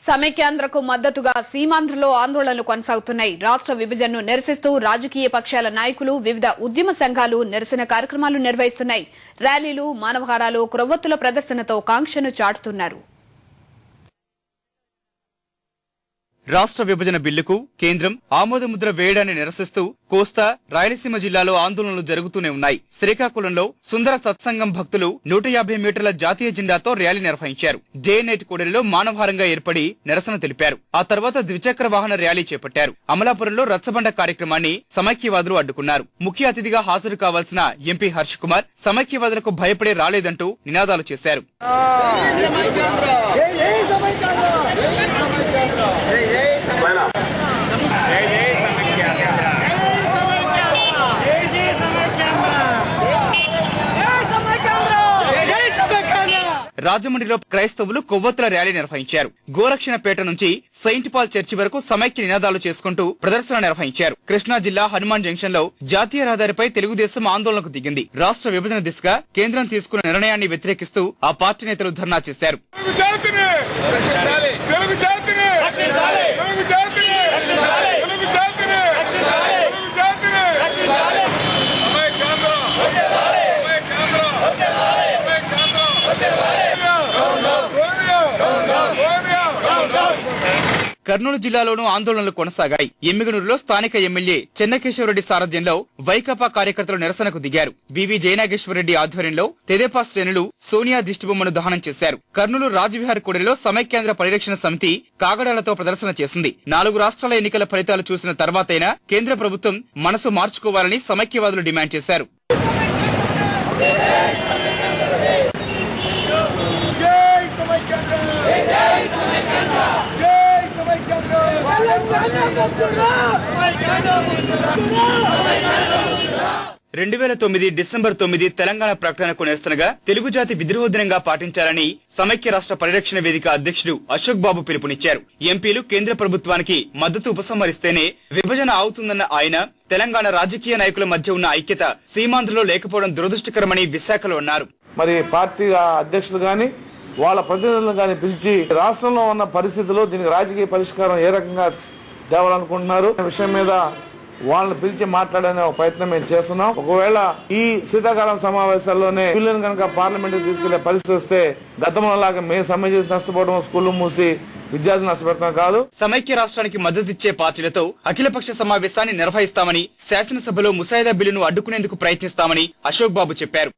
సమైక్యాంధ్రకు మద్దతుగా సీమాంధ్రలో ఆందోళనలు కొనసాగుతున్నాయి. రాష్ట్ర విభజనను నిరసిస్తూ రాజకీయ పక్షాల నాయకులు వివిధ ఉద్యమ సంఘాలు నిరసన కార్యక్రమాలు నిర్వహిస్తున్నాయి. ర్యాలీలు, మానవహారాలు, క్రొవ్వొత్తుల ప్రదర్శనతో కాంక్షను చాటుతున్నారు. రాష్ట్ర విభజన బిల్లుకు కేంద్రం ఆమోదముద్ర వేయడాన్ని నిరసిస్తూ కోస్తా, రాయలసీమ జిల్లాలో ఆందోళనలు జరుగుతూనే ఉన్నాయి. శ్రీకాకుళంలో సుందర సత్సంగం భక్తులు 150 మీటర్ల జాతీయ జెండాతో ర్యాలీ నిర్వహించారు. డే నైట్ కూడలిలో మానవహారంగా ఏర్పడి నిరసన తెలిపారు. ఆ తర్వాత ద్విచక్ర వాహన ర్యాలీ చేపట్టారు. అమలాపురంలో రచ్చబండ కార్యక్రమాన్ని సమైక్యవాదులు అడ్డుకున్నారు. ముఖ్య అతిథిగా హాజరు కావాల్సిన ఎంపీ హర్ష్ కుమార్ సమైక్యవాదులకు భయపడే రాలేదంటూ నినాదాలు చేశారు. రాజమండ్రిలో క్రైస్తవులు కొవ్వొత్తుల ర్యాలీ నిర్వహించారు. గోరక్షణపేట నుంచి సెయింట్ పాల్ చర్చి వరకు సమైక్య నినాదాలు చేసుకుంటూ ప్రదర్శన నిర్వహించారు. కృష్ణా జిల్లా హనుమాన్ జంక్షన్ లో జాతీయ రహదారిపై తెలుగుదేశం ఆందోళనకు దిగింది. రాష్ట్ర విభజన దిశగా కేంద్రం తీసుకున్న నిర్ణయాన్ని వ్యతిరేకిస్తూ ఆ పార్టీ నేతలు ధర్నా చేశారు. కర్నూలు జిల్లాలోనూ ఆందోళనలు కొనసాగాయి. ఎమ్మిగనూరులో స్థానిక ఎమ్మెల్యే చెన్నకేశవరెడ్డి సారథ్యంలో వైకాపా కార్యకర్తలు నిరసనకు దిగారు. బివి జయనాగేశ్వరరెడ్డి ఆధ్వర్యంలో తెదేపా శ్రేణులు సోనియా దిష్టిబొమ్మను దహనం చేశారు. కర్నూలు రాజవిహార్ కూడలిలో సమైక్యాంధ్ర పరిరక్షణ సమితి కాగడాలతో ప్రదర్శన చేసింది. 4 రాష్ట్రాల ఎన్నికల ఫలితాలు చూసిన తర్వాతైనా కేంద్ర ప్రభుత్వం మనసు మార్చుకోవాలని సమైక్యవాదులు డిమాండ్ చేశారు. డిసెంబర్ 9 తెలంగాణ ప్రకటనకు నిరసనగా తెలుగు జాతి విద్రోహ దినంగా పాటించాలని సమైక్య రాష్ట్ర పరిరక్షణ వేదిక అధ్యక్షుడు అశోక్ బాబు పిలుపునిచ్చారు. ఎంపీలు కేంద్ర ప్రభుత్వానికి మద్దతు ఉపసంహరిస్తేనే విభజన అవుతుందన్న ఆయన తెలంగాణ రాజకీయ నాయకుల మధ్య ఉన్న ఐక్యత సీమాంధ్రలో లేకపోవడం దురదృష్టకరమని విశాఖలో అన్నారు. మరి పార్టీ అధ్యక్షులు గాని వాళ్ళ ప్రతినిధులను గాని పిలిచి రాష్ట్రంలో ఉన్న పరిస్థితుల్లో దీనికి రాజకీయ పరిష్కారం ఏ రకంగా తేవాలనుకుంటున్నారు విషయం మీద వాళ్ళని పిలిచి మాట్లాడే ప్రయత్నం మేము చేస్తున్నాం. ఒకవేళ ఈ శీతాకాలం సమావేశాల్లోనే బిల్లును కనుక పార్లమెంట్ తీసుకెళ్లే పరిస్థితి వస్తే గతంలో లాగా మేము సమ్మె చేసి నష్టపోవడం, స్కూళ్లు మూసి విద్యార్థులు నష్టపెడతాం కాదు. సమైక్య రాష్ట్రానికి మద్దతిచ్చే పార్టీలతో అఖిలపక్ష సమావేశాన్ని నిర్వహిస్తామని, శాసనసభలో ముసాయిదా బిల్లును అడ్డుకునేందుకు ప్రయత్నిస్తామని అశోక్ బాబు చెప్పారు.